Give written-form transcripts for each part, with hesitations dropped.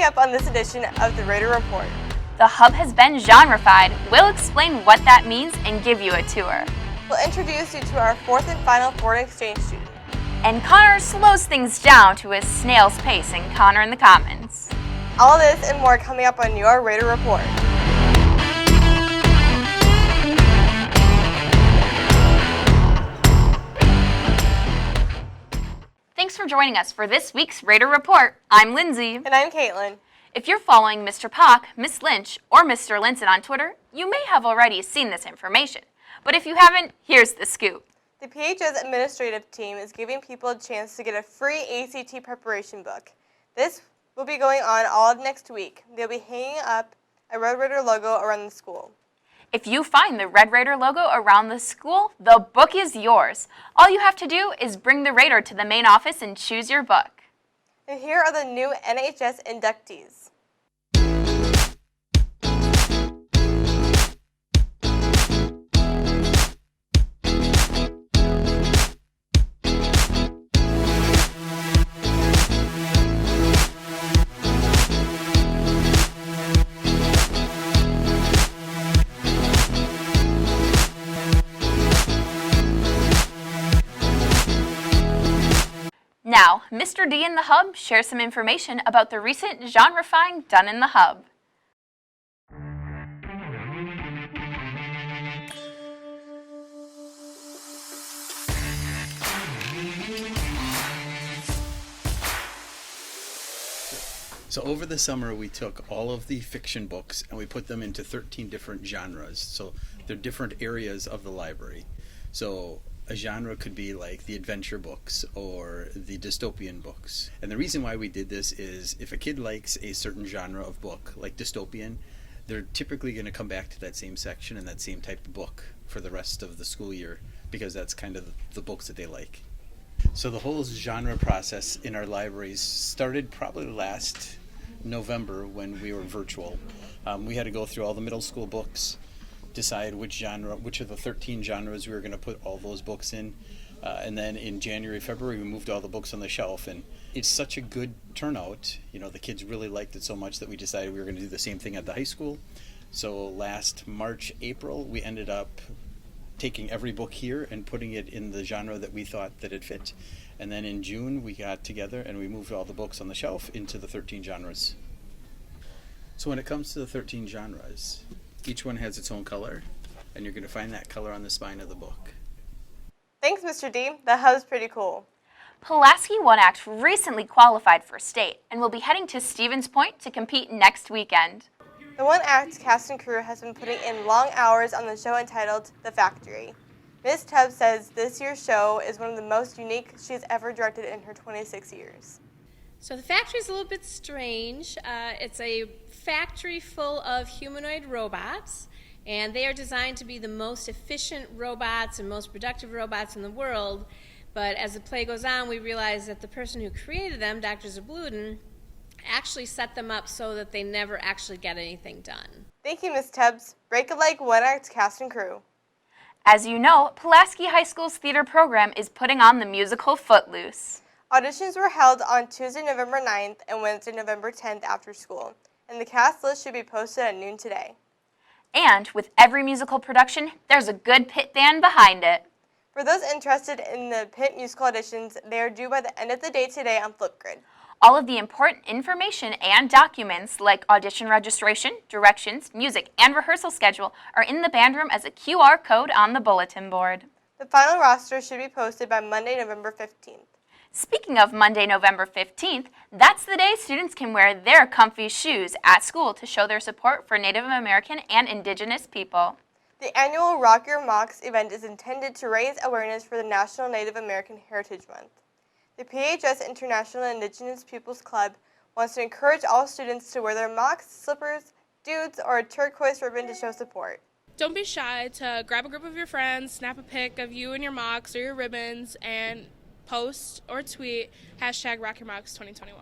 up on this edition of the Raider Report. The hub has been genrefied. We'll explain what that means and give you a tour. We'll introduce you to our fourth and final foreign exchange student. And Connor slows things down to his snail's pace in Connor in the Commons. All of this and more coming up on your Raider Report. Thanks for joining us for this week's Raider Report. I'm Lindsay. And I'm Caitlin. If you're following Mr. Pock, Miss Lynch, or Mr. Linson on Twitter, you may have already seen this information. But if you haven't, here's the scoop. The PHS administrative team is giving people a chance to get a free ACT preparation book. This will be going on all of next week. They'll be hanging up a Red Raider logo around the school. If you find the Red Raider logo around the school, the book is yours. All you have to do is bring the Raider to the main office and choose your book. And here are the new NHS inductees. Now, Mr. D in the Hub shares some information about the recent genrefying done in the Hub. So over the summer we took all of the fiction books and we put them into 13 different genres. So they're different areas of the library. So a genre could be like the adventure books or the dystopian books. And the reason why we did this is if a kid likes a certain genre of book, like dystopian, they're typically going to come back to that same section and that same type of book for the rest of the school year because that's kind of the books that they like. So the whole genre process in our libraries started probably last November when we were virtual. We had to go through all the middle school books, decide which of the 13 genres we were going to put all those books in. And then in January, February, we moved all the books on the shelf. And it's such a good turnout. You know, the kids really liked it so much that we decided we were going to do the same thing at the high school. So last March, April, we ended up taking every book here and putting it in the genre that we thought that it fit. And then in June, we got together and we moved all the books on the shelf into the 13 genres. So when it comes to the 13 genres, each one has its own color, and you're going to find that color on the spine of the book. Thanks, Mr. D. The hub's pretty cool. Pulaski One Act recently qualified for state and will be heading to Stevens Point to compete next weekend. The One Act cast and crew has been putting in long hours on the show entitled The Factory. Ms. Tubbs says this year's show is one of the most unique she has ever directed in her 26 years. So the factory is a little bit strange. It's a factory full of humanoid robots, and they are designed to be the most efficient robots and most productive robots in the world. But as the play goes on, we realize that the person who created them, Dr. Zabludin, actually set them up so that they never actually get anything done. Thank you, Ms. Tubbs. Break a leg, One Act cast and crew. As you know, Pulaski High School's theater program is putting on the musical Footloose. Auditions were held on Tuesday, November 9th and Wednesday, November 10th after school, and the cast list should be posted at noon today. And with every musical production, there's a good pit band behind it. For those interested in the Pitt musical auditions, they are due by the end of the day today on Flipgrid. All of the important information and documents like audition registration, directions, music, and rehearsal schedule are in the band room as a QR code on the bulletin board. The final roster should be posted by Monday, November 15th. Speaking of Monday, November 15th, that's the day students can wear their comfy shoes at school to show their support for Native American and Indigenous people. The annual Rock Your Mocks event is intended to raise awareness for the National Native American Heritage Month. The PHS International Indigenous Peoples Club wants to encourage all students to wear their mocks, slippers, dudes, or a turquoise ribbon to show support. Don't be shy to grab a group of your friends, snap a pic of you and your mocks or your ribbons, and post or tweet #RockYourMocks2021.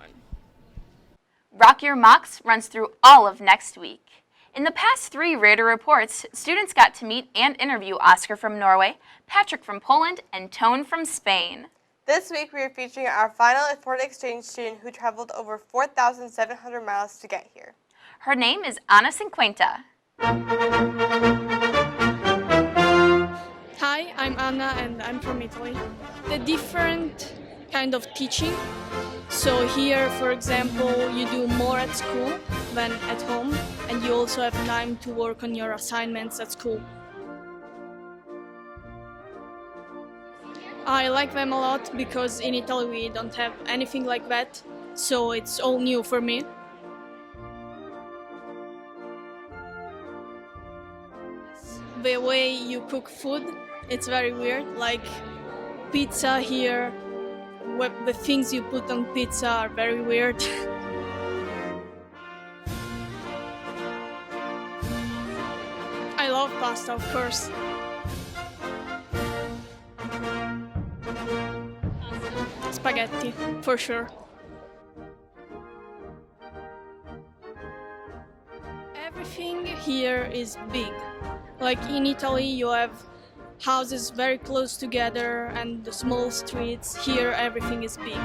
Rock Your Mocks runs through all of next week. In the past 3 Raider reports, students got to meet and interview Oscar from Norway, Patrick from Poland, and Tone from Spain. This week we are featuring our final foreign exchange student who traveled over 4,700 miles to get here. Her name is Ana Cinquenta. Hi, I'm Anna and I'm from Italy. The different kind of teaching. So here, for example, you do more at school than at home, and you also have time to work on your assignments at school. I like them a lot because in Italy we don't have anything like that, so it's all new for me. The way you cook food, it's very weird. Like pizza here, the things you put on pizza are very weird. I love pasta, of course. Spaghetti, for sure. Everything here is big. Like in Italy, you have houses very close together and the small streets. Here, everything is big.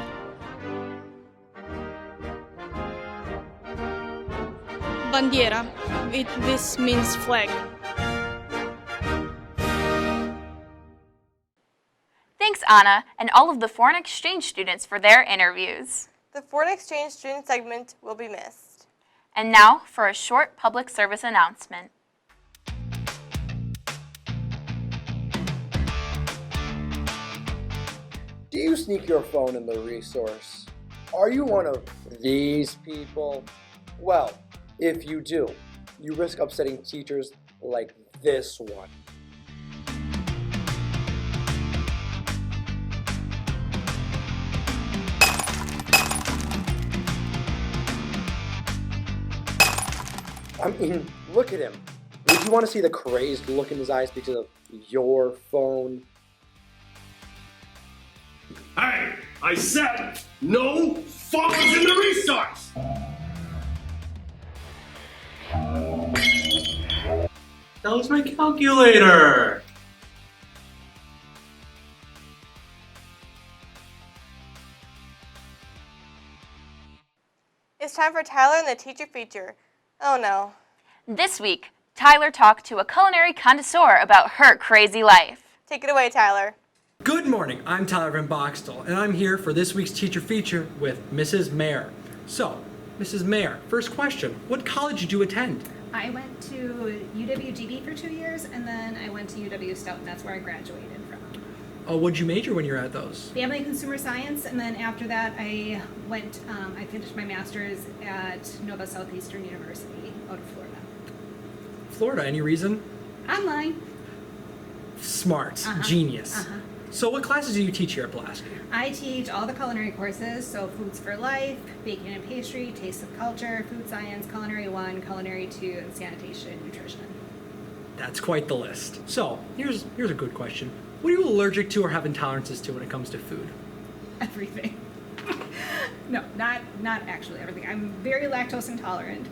Bandiera. This means flag. Thanks, Anna, and all of the foreign exchange students for their interviews. The foreign exchange student segment will be missed. And now for a short public service announcement. Do you sneak your phone in the resource? Are you one of these people? Well, if you do, you risk upsetting teachers like this one. I mean, look at him. Would you want to see the crazed look in his eyes because of your phone? Hey, I said no phones in the resource! That was my calculator! It's time for Tyler and the teacher feature. Oh no. This week, Tyler talked to a culinary connoisseur about her crazy life. Take it away, Tyler. Good morning, I'm Tyler Van Boxtel, and I'm here for this week's teacher feature with Mrs. Mayer. So, Mrs. Mayer, first question, what college did you attend? I went to UW-GB for 2 years, and then I went to UW-Stoughton. That's where I graduated from. What'd you major when you were at those? Family and consumer science, and then after that I went, I finished my master's at Nova Southeastern University out of Florida. Florida, any reason? Online. Smart, genius. So what classes do you teach here at Pulaski? I teach all the culinary courses, so Foods for Life, Baking and Pastry, Taste of Culture, Food Science, Culinary 1, Culinary 2, and Sanitation and Nutrition. That's quite the list. So, here's a good question. What are you allergic to or have intolerances to when it comes to food? Everything. No, not actually everything. I'm very lactose intolerant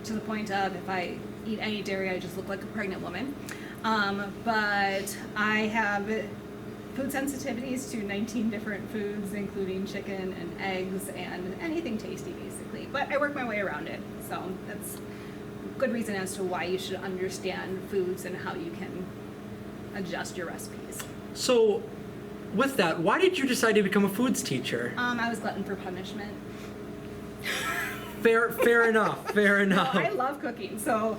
to the point of if I eat any dairy, I just look like a pregnant woman. But I have food sensitivities to 19 different foods, including chicken and eggs and anything tasty, basically. But I work my way around it, so that's a good reason as to why you should understand foods and how you can adjust your recipes. So, with that, why did you decide to become a foods teacher? I was glutton for punishment. Fair enough, fair enough. I love cooking, so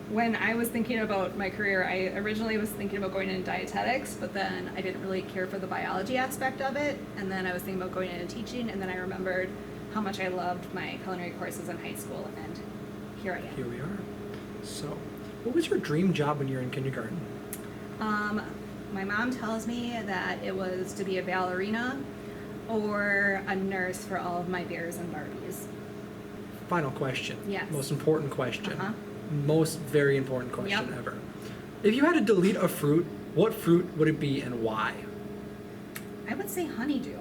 when I was thinking about my career, I originally was thinking about going into dietetics, but then I didn't really care for the biology aspect of it, and then I was thinking about going into teaching, and then I remembered how much I loved my culinary courses in high school, and here I am. Here we are. So, what was your dream job when you were in kindergarten? My mom tells me that it was to be a ballerina or a nurse for all of my bears and Barbies. Final question. Yes. Most important question. Most very important question ever. If you had to delete a fruit, what fruit would it be and why? I would say honeydew.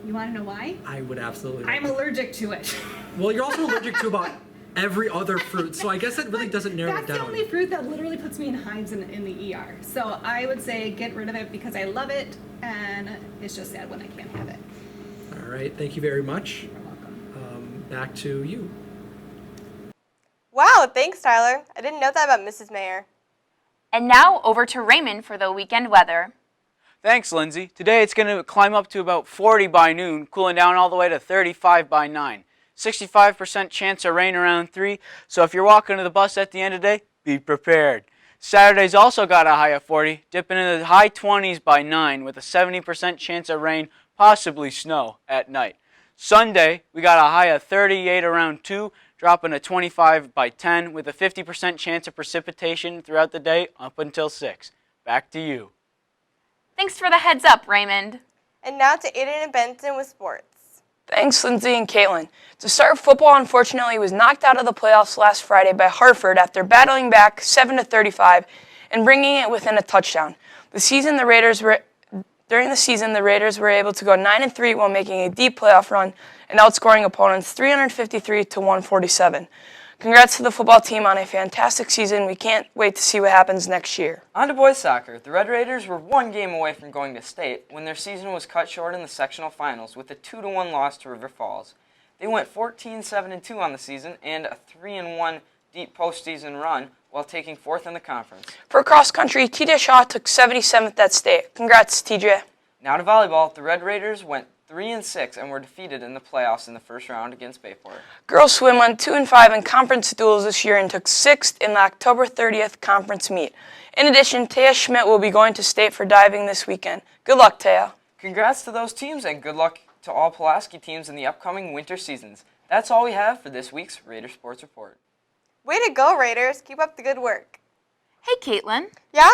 You want to know why? I would absolutely. I'm allergic to it. Well, you're also allergic to about every other fruit. So I guess that really doesn't narrow it That's the down. only fruit that literally puts me in hives in the ER. So I would say get rid of it because I love it, and it's just sad when I can't have it. All right, thank you very much. You're welcome. Back to you. Wow, thanks, Tyler. I didn't know that about Mrs. Mayer. And now over to Raymond for the weekend weather. Thanks, Lindsay. Today it's going to climb up to about 40 by noon, cooling down all the way to 35 by 9. 65% chance of rain around 3, so if you're walking to the bus at the end of the day, be prepared. Saturday's also got a high of 40, dipping into the high 20s by 9 with a 70% chance of rain, possibly snow, at night. Sunday, we got a high of 38 around 2, dropping to 25 by 10 with a 50% chance of precipitation throughout the day up until 6. Back to you. Thanks for the heads up, Raymond. And now to Aiden and Benson with sports. Thanks, Lindsay and Caitlin. To start, football unfortunately was knocked out of the playoffs last Friday by Hartford after battling back 7-35 and bringing it within a touchdown. During the season, the Raiders were able to go 9-3 while making a deep playoff run and outscoring opponents 353-147. Congrats to the football team on a fantastic season. We can't wait to see what happens next year. On to boys soccer. The Red Raiders were one game away from going to state when their season was cut short in the sectional finals with a 2-1 loss to River Falls. They went 14-7-2 on the season and a 3-1 deep postseason run while taking 4th in the conference. For cross country, TJ Shaw took 77th at state. Congrats, TJ. Now to volleyball. The Red Raiders went 3-6 and were defeated in the playoffs in the first round against Bayport. Girls swim went 2-5 in conference duels this year and took 6th in the October 30th conference meet. In addition, Taya Schmidt will be going to state for diving this weekend. Good luck, Taya. Congrats to those teams and good luck to all Pulaski teams in the upcoming winter seasons. That's all we have for this week's Raider Sports Report. Way to go, Raiders. Keep up the good work. Hey, Caitlin. Yeah?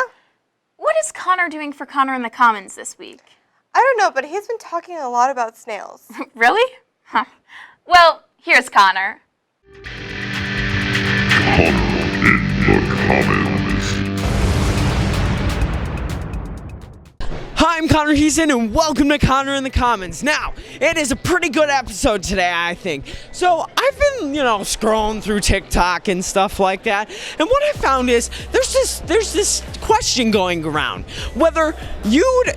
What is Connor doing for Connor in the Commons this week? I don't know, but he's been talking a lot about snails. Really? Huh. Well, here's Connor. Hi, I'm Connor Heason, and welcome to Connor in the Commons. Now, it is a pretty good episode today, I think. So, I've been, scrolling through TikTok and stuff like that, and what I found is there's this question going around whether you'd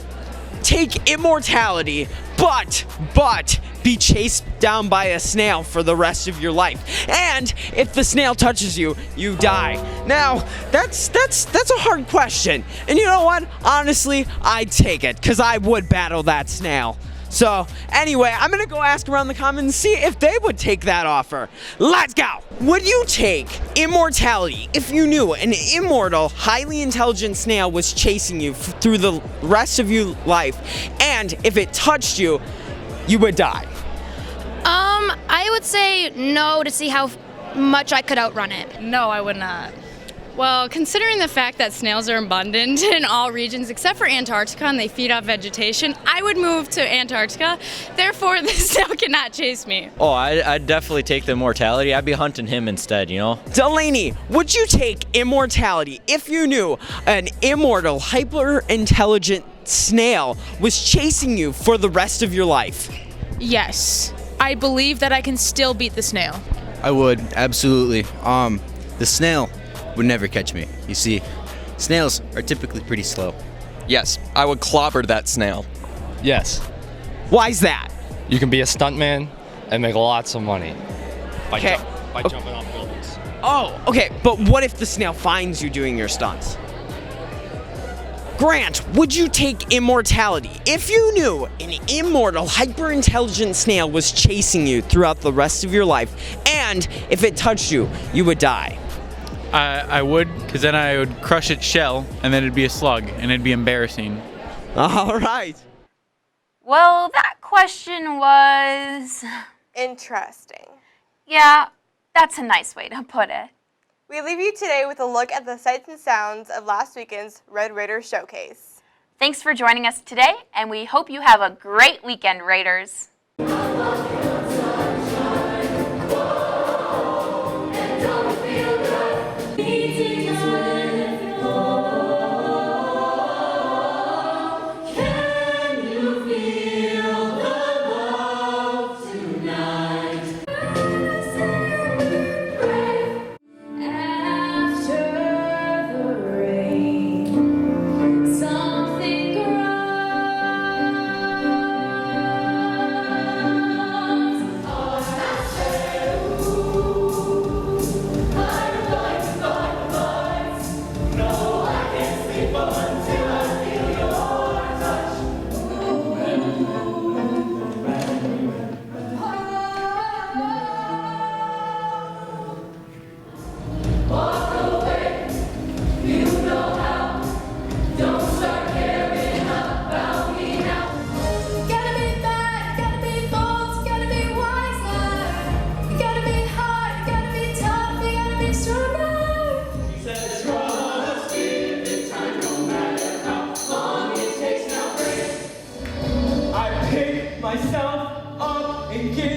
take immortality, but be chased down by a snail for the rest of your life. And if the snail touches you, you die. Now, that's a hard question. And you know what? Honestly, I'd take it, because I would battle that snail. So, anyway, I'm going to go ask around the Commons and see if they would take that offer. Let's go! Would you take immortality if you knew an immortal, highly intelligent snail was chasing you through the rest of your life, and if it touched you, you would die? I would say no to see how much I could outrun it. No, I would not. Well, considering the fact that snails are abundant in all regions except for Antarctica and they feed off vegetation, I would move to Antarctica. Therefore, the snail cannot chase me. Oh, I'd definitely take the immortality. I'd be hunting him instead, Delaney, would you take immortality if you knew an immortal, hyper-intelligent snail was chasing you for the rest of your life? Yes. I believe that I can still beat the snail. I would, absolutely. The snail would never catch me. You see, snails are typically pretty slow. Yes, I would clobber that snail. Yes. Why's that? You can be a stuntman and make lots of money by jumping off buildings. Oh, okay, but what if the snail finds you doing your stunts? Grant, would you take immortality if you knew an immortal, hyper-intelligent snail was chasing you throughout the rest of your life, and if it touched you, you would die? I would, because then I would crush its shell, and then it'd be a slug, and it'd be embarrassing. All right. Well, that question was... interesting. Yeah, that's a nice way to put it. We leave you today with a look at the sights and sounds of last weekend's Red Raider Showcase. Thanks for joining us today, and we hope you have a great weekend, Raiders. thinking